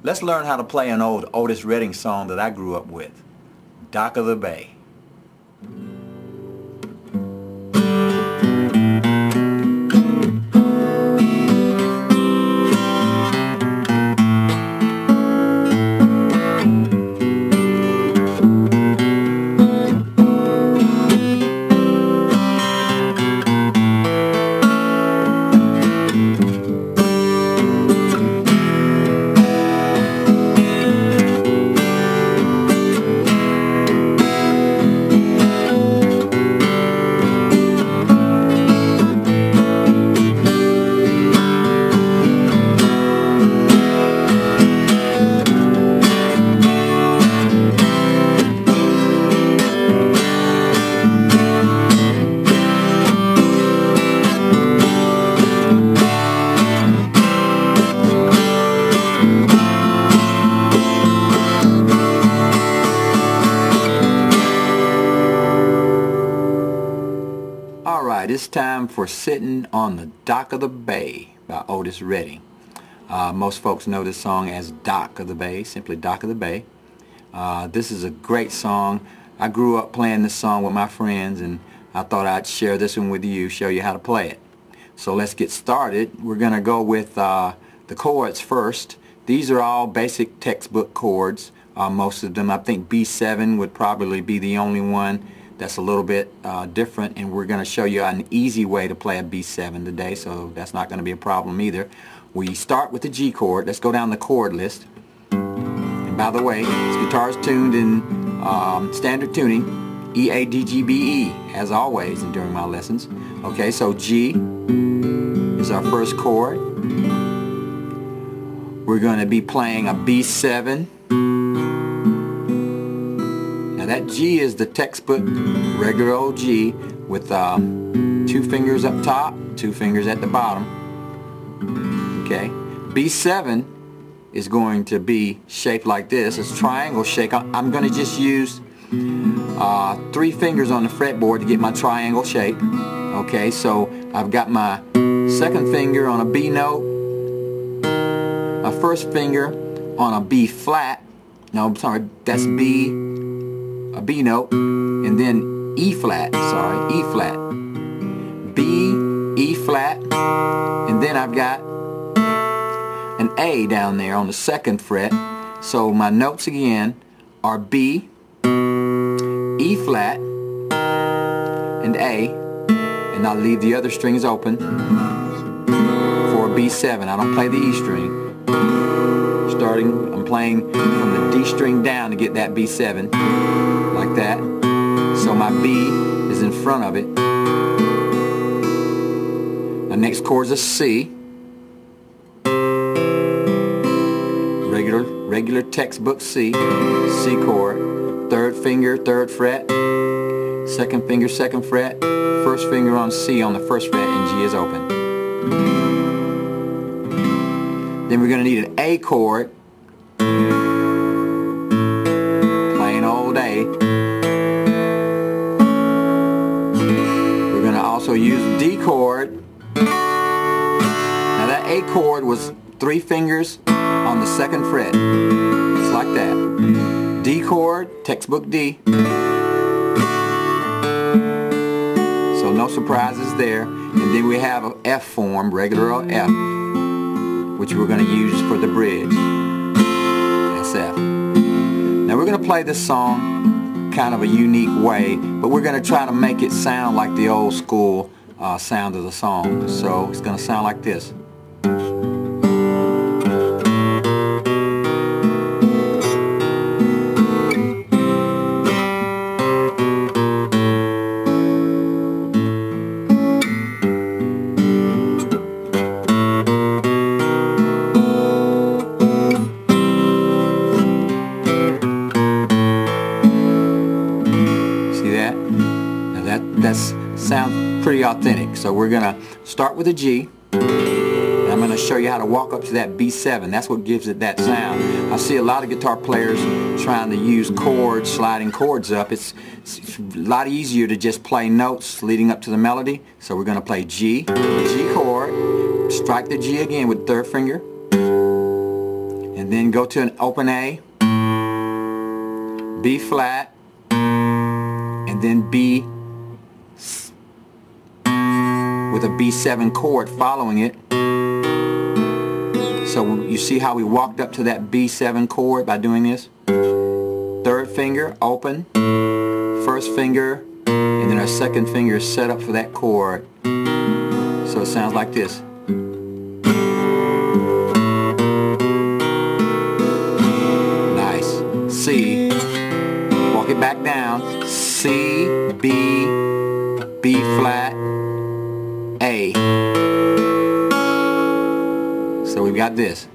Let's learn how to play an old Otis Redding song that I grew up with, Dock of the Bay. It's time for Sitting on the Dock of the Bay by Otis Redding. Most folks know this song as Dock of the Bay, simply Dock of the Bay. This is a great song. I grew up playing this song with my friends, and I thought I'd share this one with you, show you how to play it. So let's get started. We're going to go with the chords first. These are all basic textbook chords. Most of them, I think B7 would probably be the only one that's a little bit different, and we're going to show you an easy way to play a B7 today, so that's not going to be a problem either. We start with the G chord. Let's go down the chord list. And by the way, this guitar is tuned in standard tuning, E, A, D, G, B, E, as always and during my lessons. Okay, so G is our first chord. We're going to be playing a B7. Now that G is the textbook regular old G with 2 fingers up top, 2 fingers at the bottom. Okay, B7 is going to be shaped like this. It's triangle shape. I'm going to just use 3 fingers on the fretboard to get my triangle shape. Okay, so I've got my second finger on a B note, my first finger on a B flat. No, I'm sorry, that's B. A B note, and then E flat, sorry, E flat, B, E flat, and then I've got an A down there on the second fret. So my notes again are B, E flat, and A, and I'll leave the other strings open for a B7. I don't play the E string. I'm playing from the D string down to get that B7, like that. So my B is in front of it. The next chord is a C. Regular textbook C. C chord. Third finger, 3rd fret. Second finger, 2nd fret. First finger on C on the 1st fret, and G is open. Then we're going to need an A chord, plain old A. We're going to also use D chord. Now that A chord was 3 fingers on the 2nd fret, just like that. D chord, textbook D. So no surprises there. And then we have an F form, regular old F, which we're going to use for the bridge. That's F. Now we're going to play this song kind of a unique way, but we're going to try to make it sound like the old school sound of the song. So it's going to sound like this. Sounds pretty authentic. So we're going to start with a G, and I'm going to show you how to walk up to that B7. That's what gives it that sound. I see a lot of guitar players trying to use chords, sliding chords up. It's a lot easier to just play notes leading up to the melody. So we're going to play G chord, strike the G again with 3rd finger, and and then go to an open A, B flat, and then B with a B7 chord following it. So you see how we walked up to that B7 chord by doing this? Third finger, open, first finger, and then our second finger is set up for that chord. So it sounds like this. Nice. C, walk it back down, C, B, B flat, A. So we've got this.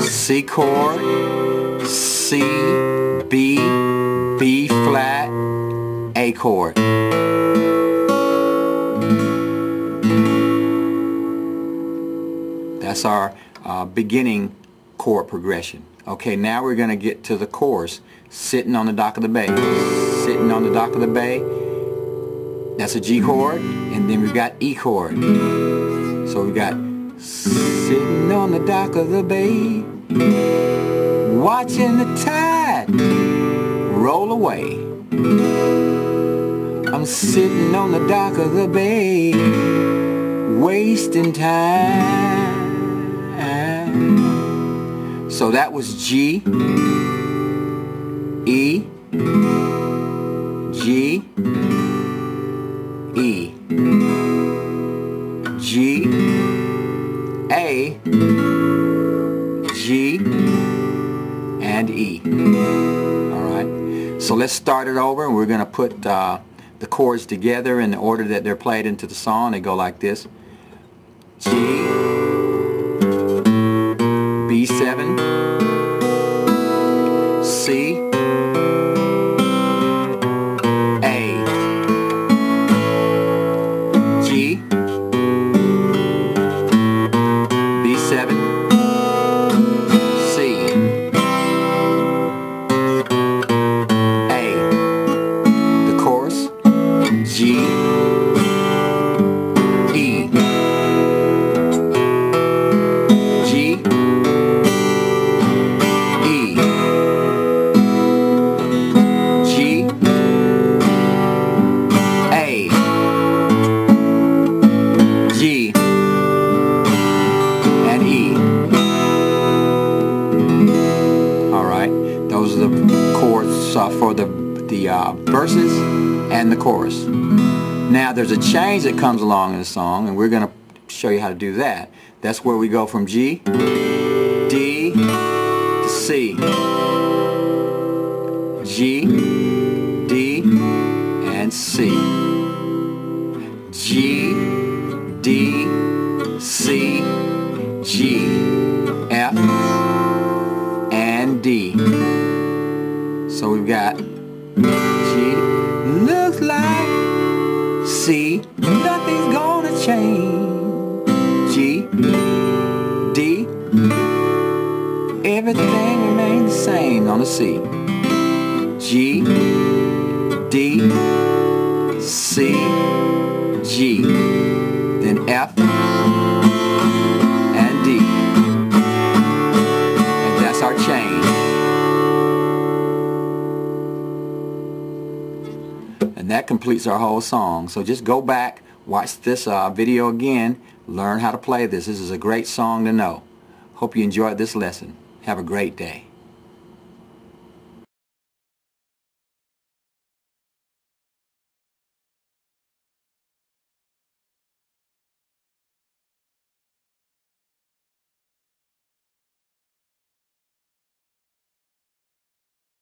C chord, C, B, B flat, A chord. That's our beginning chord progression. Okay, now we're going to get to the chorus. Sitting on the dock of the bay. Sitting on the dock of the bay. That's a G chord, and then we've got E chord. So we've got sitting on the dock of the bay, watching the tide roll away. I'm sitting on the dock of the bay, wasting time. So that was G, E, G, E, G, A, G, and E. Alright, so let's start it over, and we're going to put the chords together in the order that they're played into the song. They go like this. G, B7, C, A, G, B7, C, A, the chorus, G, E, G, E, G, A, G, and E. Alright, those are the chords for the verses and the chorus. Now there's a change that comes along in the song, and we're going to show you how to do that. That's where we go from G, D, to C. G, D, and C. G, D, C, G, F, and D. So we've got G, looks like C, nothing's gonna change. G, D, everything remains the same on the C. G, D, C, G, then F, and D. And that's our change. And that completes our whole song. So just go back, watch this video again, learn how to play this. This is a great song to know. Hope you enjoyed this lesson. Have a great day.